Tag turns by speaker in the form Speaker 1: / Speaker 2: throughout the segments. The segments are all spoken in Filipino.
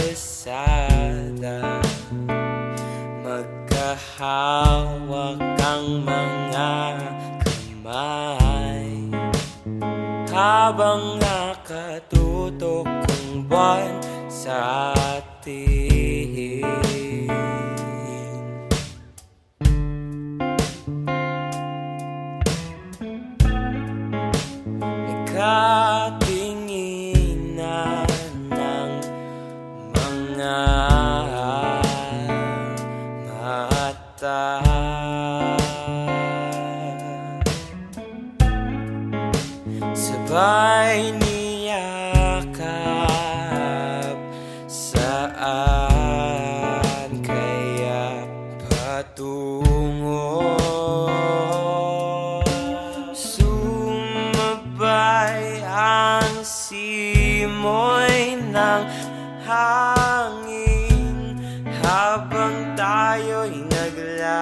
Speaker 1: kalsada, magkahawak ang mga kamay, habang nakatutok ang buwan sa atin. Nagkatinginan ng mga mata, sabay niyakap, saan kaya patungo? Sumabay ang simoy ng hangin habang tayo'y naglalakad.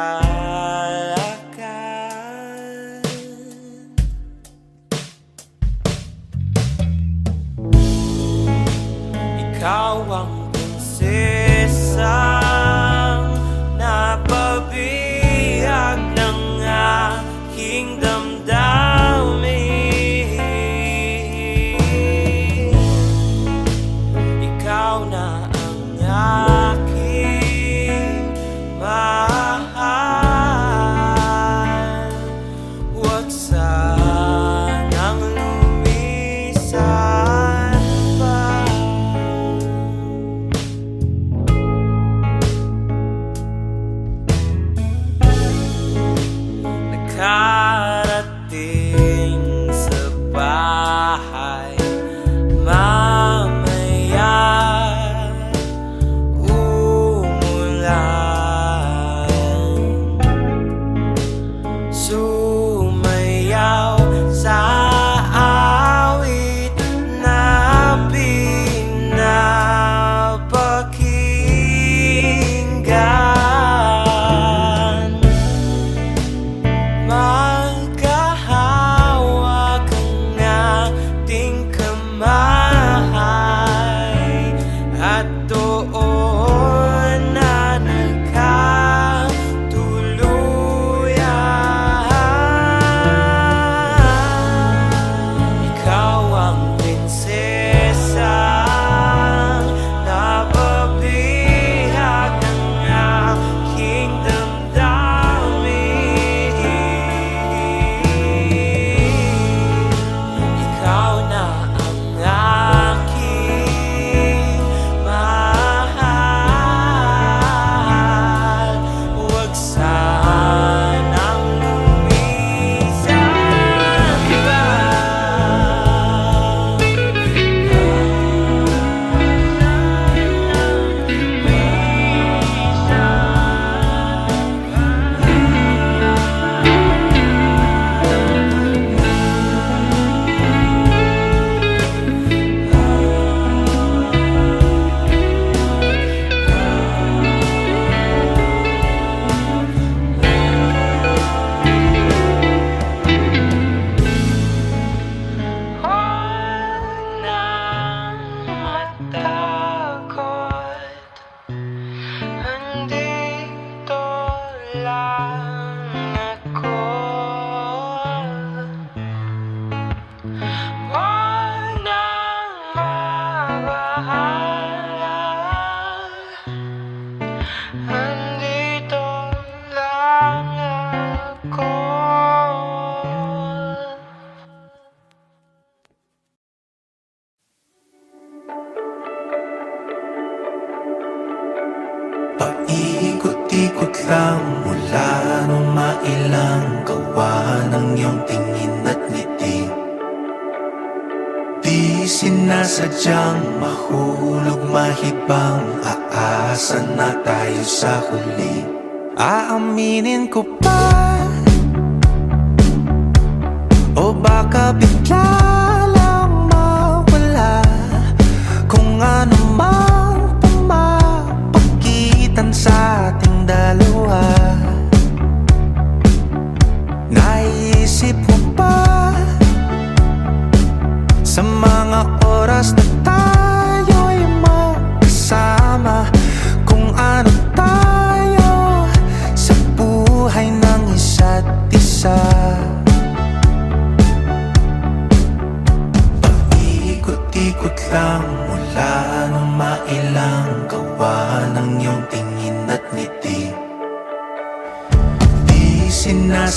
Speaker 1: Ikaw ang prinsesang napabihag ng aking damdamin. Ikaw na ang aking mahal, huwag sanang lumisan pa. Nakarating sa bahay mamaya, umulan, sumayaw sa awit na pinapakinggan. Magkahawak ang ating kamay at doon na nagkatuluyan. Ikaw ang prinsesang napabihag ng aking damdamin. Ikaw na ang aking mahal, huwag sanang lumisan pa. Huwag nang matakot, andito lang ako. Huwag nang mabahala, andito lang ako.
Speaker 2: Paikot-ikot lang mula nung mailang gawa ng iyong tingin at ngiti. Di sinasadyang mahulog mahibang, aasa na tayo sa huli. Aaminin ko pa, o baka bigla lang mawala kung ano mang pumapagitan sa ating dalawa. Naisip mo ba sa mga oras na tayo'y magkasama?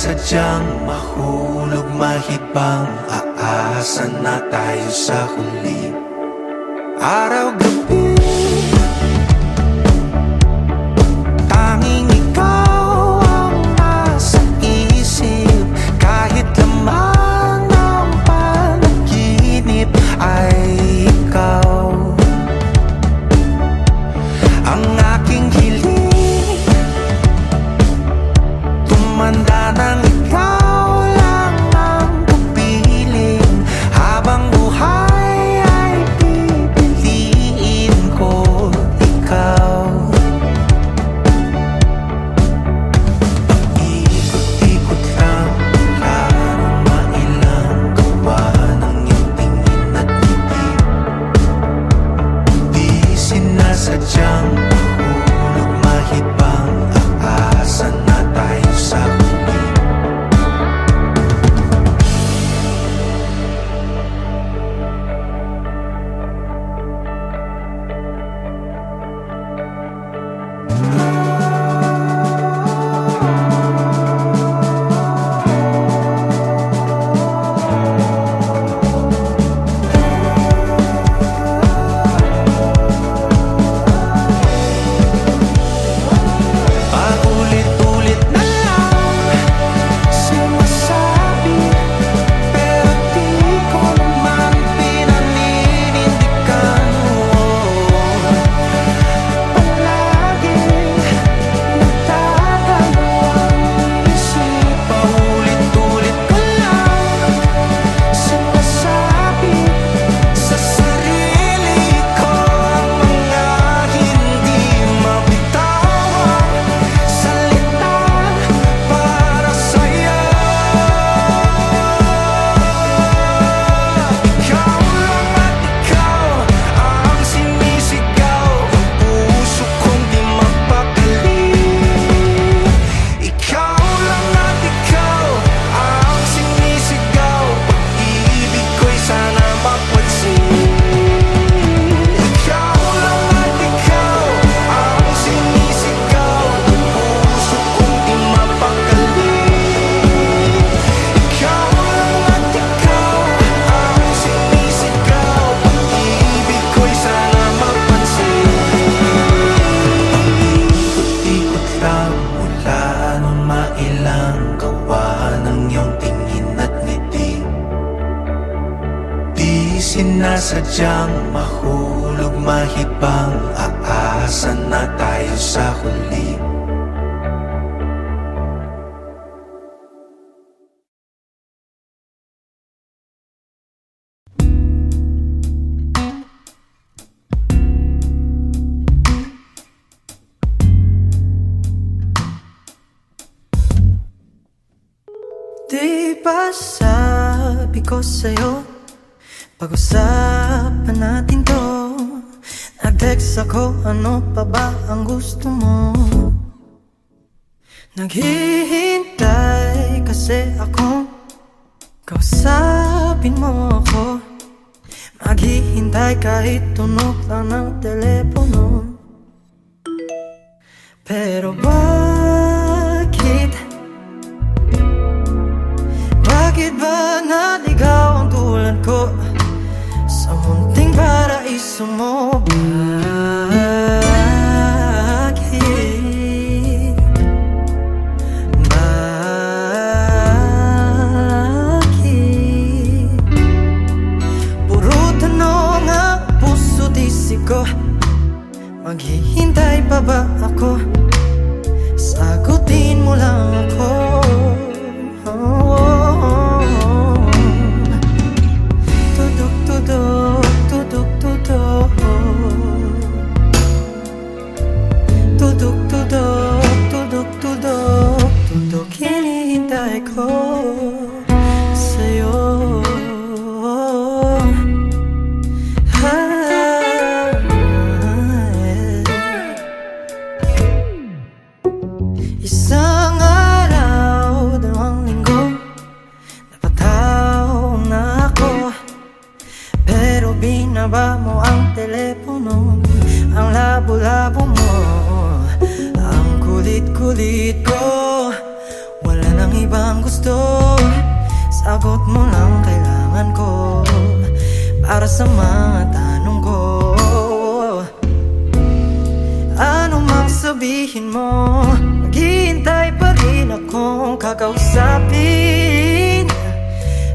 Speaker 2: sinasadyang mahulog mahibang, aasa na tayo sa huli. Araw-gabi, tanging ikaw ang nasa isip. Kahit laman ng panaginip ay ikaw ang aking hiling. Tumanda nang ikaw lang ang kapiling. Habang buhay ay pipiliin ko ikaw. Ikot-ikot lang mula nung mailang gawa ng iyong tingin at ngiti. Di sinasadyang mahulog mahibang, aasa na tayo sa huli. Paulit-ulit na lang sinasabi, pero di ko naman pinaninindigan mo. Palaging nagdadalawang isip. Paulit-ulit ko lang sinasabi sa sarili ko ang mga hindi mabitawang salita para sa'yo. Ikaw lang at ikaw ang sinisigaw, ang puso kong di mapakali. Ikaw lang at ikaw ang sinisigaw, pag-ibig ko'y sana mapansin. Ikaw lang at ikaw ang sinisigaw, ang puso kong di mapakali. Ikaw lang at ikaw ang sinisigaw, pag-ibig ko'y sana mapansin. Ikot-ikot lang mula nung mailang gawa ng iyong tingin at ngiti. Di sinasadyang mahulog mahibang, aasa na tayo sa huli.
Speaker 3: Di ba sabi ko sa'yo, pag-usapan natin to. Nag-text ako, ano pa ba ang gusto mo? Naghihintay kasi ako, kausapin mo ako. Maghihintay kahit tunog lang ng telepono. Pero bakit ba naligaw ang tulad ko sa munting paraiso mo? Bakit puro tanong ang puso't isip ko? Maghihintay pa ba ako? Sagutin mo lang ako. Tudok-tudok, tudok-tudok, tudok-tudok, tudok-tudok, tudok hinihintay ko sa'yo. Isang araw, 2 linggo, napataw na ako. Pero binaba mo ang telepono, ang labo-labo mo, ang kulit-kulit ko. Wala nang ibang gusto, sagot mo lang kailangan ko para sa mga tanong ko. Ano mang sabihin mo, maghihintay pa rin akong kakausapin.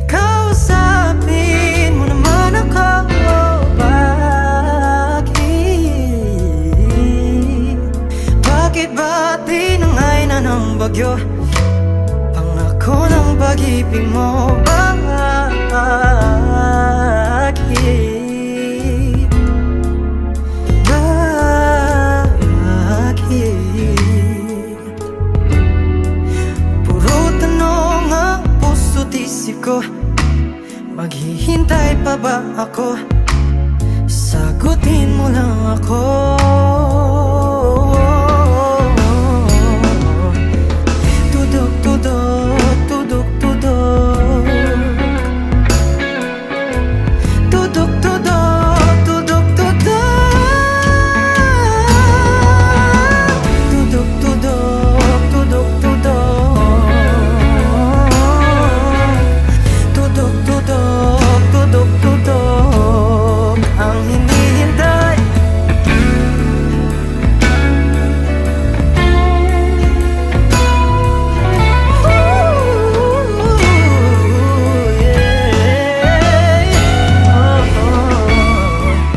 Speaker 3: Kausapin mo naman ako. Bakit ba tinangay na ng bagyo? Pangako ng pag-ibig mo, bakit? Puro tanong ang puso't isip ko, maghihintay pa ba ako? Sagutin mo lang ako. Tudok, tudok, tudok, tudok. Tudok, tudok, tudok, tudok. Tudok, tudok, tudok, tudok. Tudok, tudok, tudok, tudok. Ang hinihintay.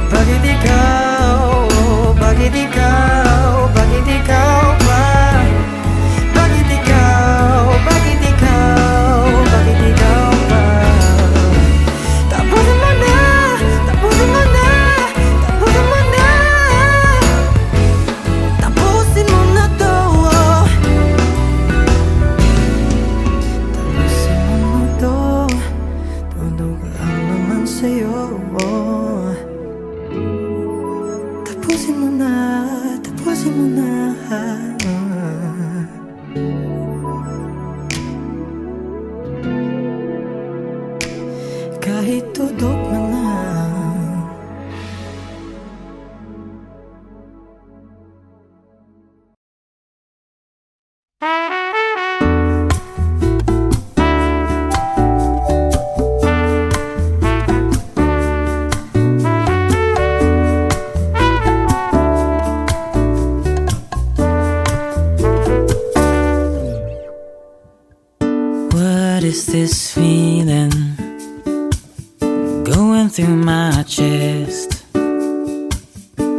Speaker 3: Bakit ikaw? Bakit ikaw? Bakit ikaw ba? Bakit ikaw? Bakit ikaw? Bakit ikaw ba? Tapusin mo na! Tapusin mo na! Tapusin mo na! Tapusin mo na to! Tapusin mo na to. Tunog lang naman sa'yo. Tapusin mo na, tapusin mo na. Kahit tudok man lang.
Speaker 4: What is this feeling going through my chest?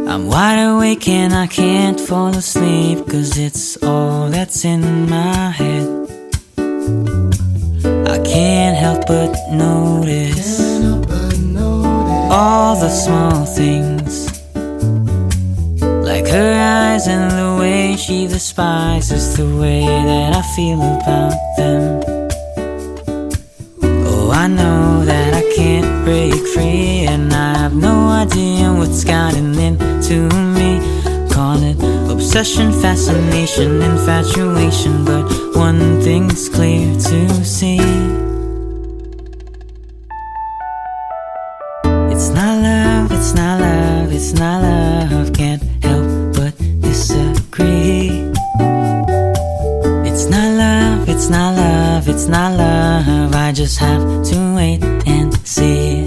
Speaker 4: I'm wide awake and I can't fall asleep, 'cause it's all that's in my head. I can't help but notice all the small things, like her eyes and the way she despises the way that I feel about them. Oh, I know that I can't break free, and I have no idea what's gotten into me. Call it obsession, fascination, infatuation, but one thing's clear to see. It's not love, it's not love, it's not love. Can't help but disagree. It's not love, it's not love, it's not love. I just have to wait and see.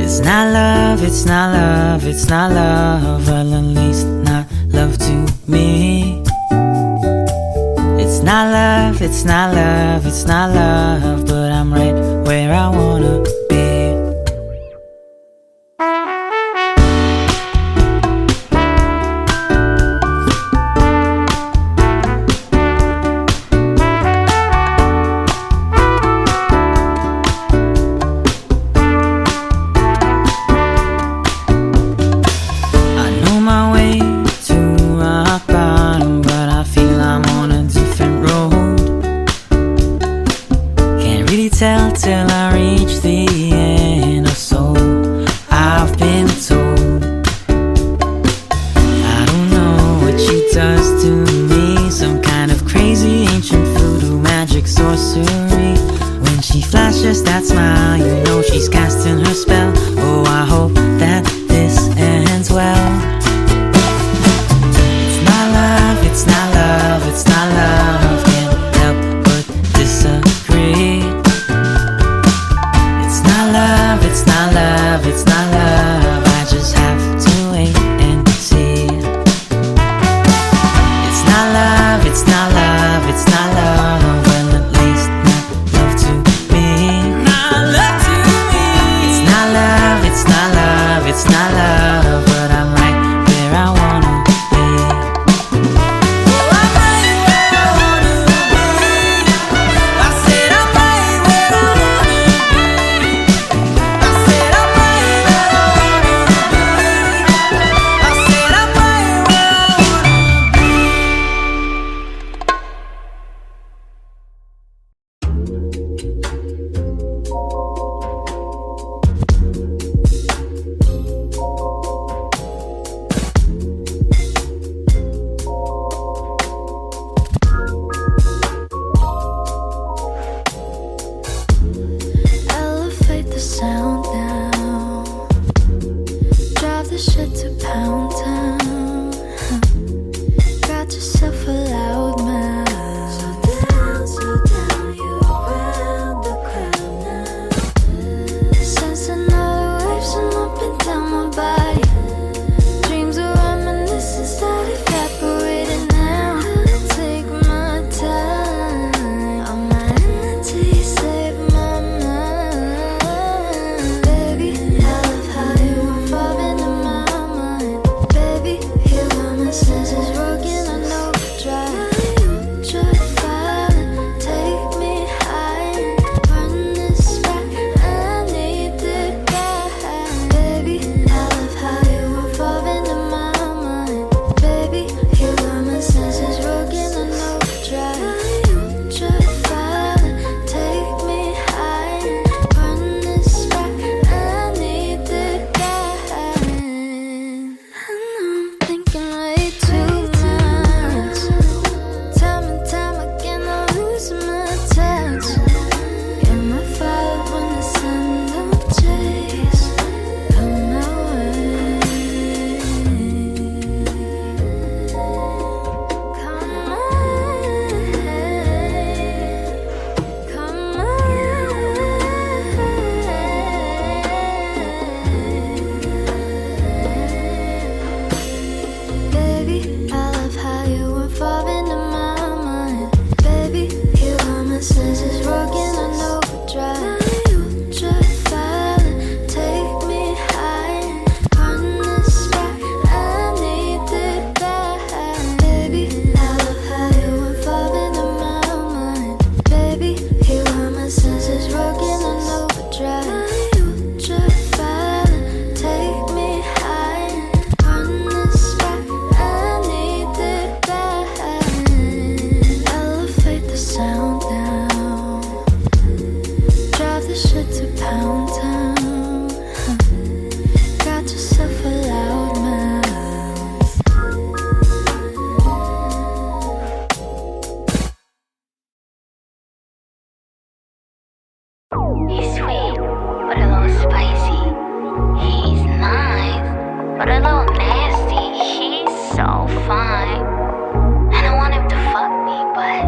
Speaker 4: It's not love, it's not love, it's not love. Well, at least not love to me. It's not love, it's not love, it's not love. But I'm right where I wanna be. Till I reach the end, or so I've been told. I don't know what she does to me, some kind of crazy ancient voodoo magic sorcery. When she flashes that smile, you know she's casting her spell. Oh, I hope that this ends well. It's not love, it's not love, it's not love. Can't help but
Speaker 5: so fine. And I want him to fuck me, but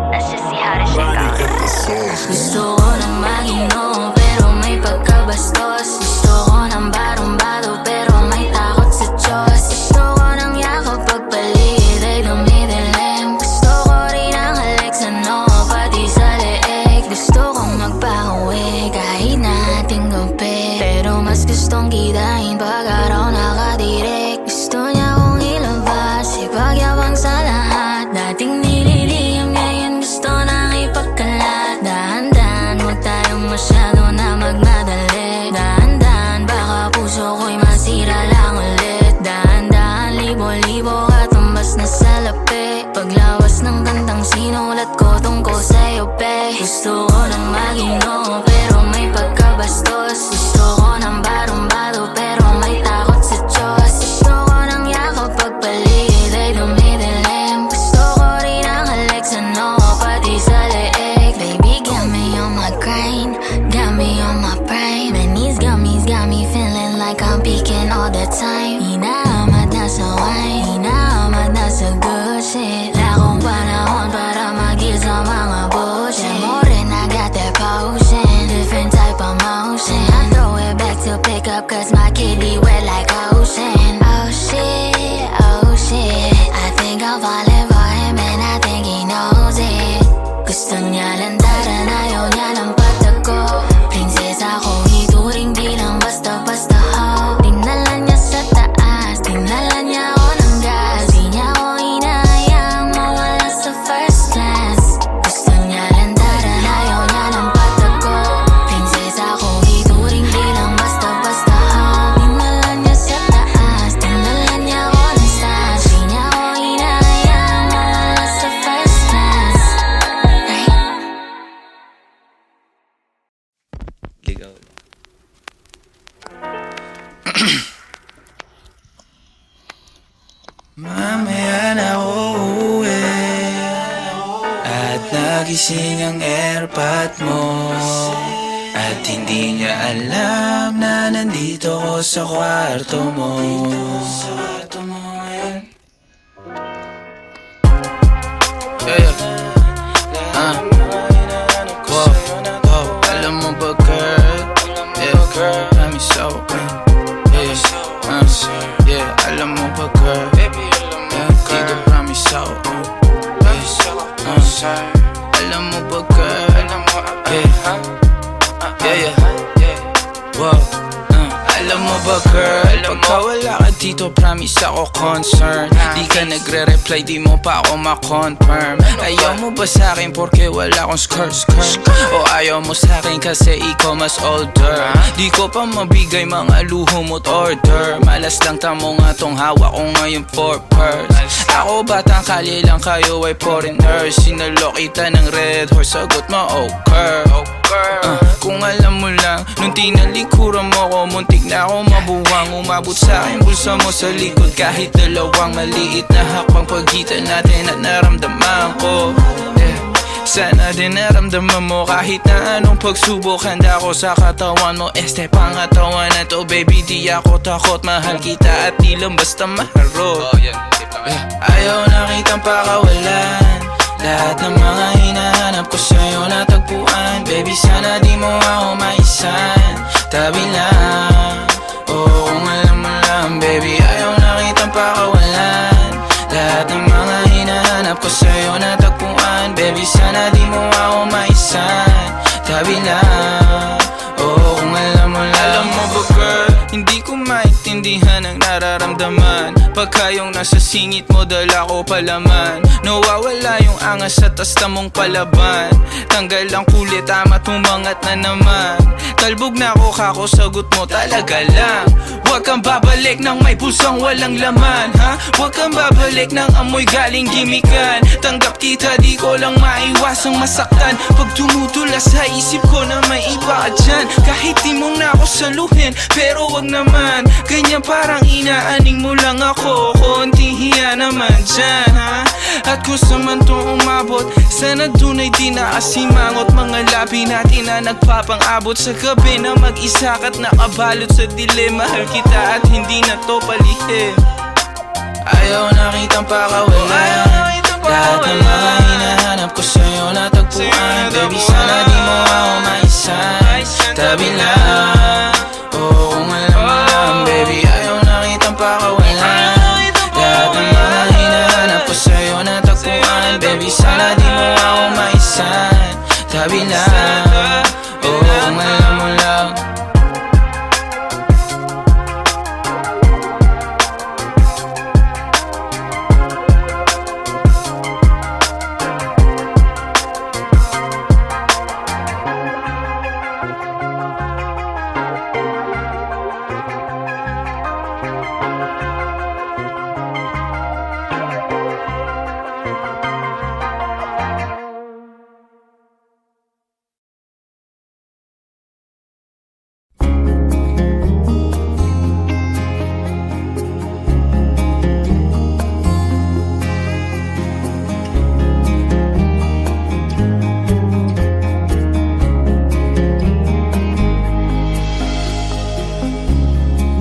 Speaker 5: let's just see how this shit goes. Gusto ko nang maging pero may pagkabastos. Gusto ko ng barong-baro pero may takot sa Diyos. Gusto ko ng yakap pagpaligid ay dumidilim. Gusto ko rin ang halik sa noo pati sa leeg. Gusto kong magpauwi kahit na ating gabi, pero mas gustong kitain pag araw nakadirek. Gusto niya kong ilabas, ipagyabang sa lahat. Dating nililiyam ngayon gusto nang ipagkalat. Dahan-dahan, huwag tayong masyado na magmadali. Dahan-dahan, baka puso ko'y masira lang ulit. Dahan-dahan, libo-libo katumbas na sa lapi. Paglawas ng kantang sinulat ko tungkol sa'yo, pe. Gusto ko nang maging pero may pagkabastos. Gusto ko ng barong-baro pero may takot sa Diyos. Gusto ko ng yakap pagpaligid ay dumidilim. Gusto ko rin ang halik sa noo pati sa leeg. Baby, got me on my grind, got me on my prime. And these gummies got me feeling like I'm peaking all the time. Hinahamad na sa wine, hinahamad na sa good shit. Lakong panahon para mag-heal sa mga bullshit. More than I got that potion, different type of motion. I throw it back to pick up cause my kitty wet like ocean. Oh shit, oh shit, I think I'll fall in for him and I think he knows it. Gusto niya lantaran, ayaw niya ng patago. Prinsesa kong ituring bilang basta-basta ho. Dinala niya sa taas, dinala niya ako ng gas. Di niya ako hinahayang mawala sa first class. Gusto niya lantaran, ayaw niya ng patago. Prinsesa kong ituring bilang basta-basta ho. Dinala niya sa taas, dinala niya ako ng stash. Di niya ako hinahayang mawala sa first class.
Speaker 2: Ligaw. Mamaya na uuwi at nagising ang airpot mo. At hindi niya alam na nandito ko sa kwarto mo. Alam mo ba, girl? Yeah, got me so yeah, alam mo ba, girl? Dito promise ako. Alam mo ba, girl? Yeah. Wow. Alam mo ba, girl? Pagka wala ka dito, promise ako concern. Di ka nagre-reply, di mo pa ako ma-confirm. Ayaw mo ba sa'kin porque wala akong skirt? O ayaw mo sa'kin kasi ikaw mas older? Di ko pa mabigay mga luho mo't order. Malas lang tamo nga tong hawak ko ngayon for purse. Ako batang kalye lang, kayo ay foreigners. Sinalo kita ng red horse, sagot mo okay. Kung alam mo lang, nung tinalikuran mo ko, muntik na ako mabuwang. Umabot sa'kin bulsa mo sa likod, kahit dalawang maliit na hakbang pagitan natin at naramdaman ko. Sana din naramdaman mo kahit na anong pagsubok. Handa ko sa katawan mo, este pangatawan na to. Baby, di ako takot, mahal kita at di lang basta maharot. Ayaw na kitang pakawalan, lahat ng mga hinahanap ko sa'yo natagpuan. Baby, sana di mo ako maisan, tabi lang. Oo, kung alam mo lang, baby, ayaw na kitang pakawalan, lahat ng mga hinahanap ko sa'yo natagpuan. Baby, sana di mo ako maisan, tabi lang. Oo, kung alam mo lang. Alam mo ba, girl, hindi ko maintindihan ang nararamdaman pagka yung nasa singit mo, dala ko palaman. Nawawala yung angas sa tasta mong palaban. Tanggal ang kulit, tama tumangat na naman. Talbog na ako, kako sagot mo talaga lang. Huwag kang babalik ng may pusang walang laman, ha? Huwag kang babalik ng amoy galing gimikan. Tanggap kita, di ko lang maiwasang masaktan. Pag tumutula sa isip ko na may iba ka dyan. Kahit di mo na ako saluhin, pero wag naman ganyan, parang inaaning mo lang ako. Konting hiya naman dyan, ha? At kung saan man to umabot, sana dun ay di nakasimangot. Mga labi natin na nagpapang-abot sa gabi na mag-isa ka't nakabalot sa dilim. Mahal kita at hindi na to palihim. Ayaw na kitang pakawalan. Lahat ng mga hinahanap ko sa'yo natagpuan. Baby, sana di mo ako maisan. Tabi lang, oo kung alam mo lang. Baby, ayaw na kitang pakawalan. Lahat ng mga hinahanap ko sa'yo natagpuan. Baby, sana di mo ako maisan. Tabi lang, oo kung alam mo lang.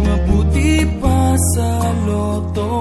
Speaker 6: Mabuti pa sa loto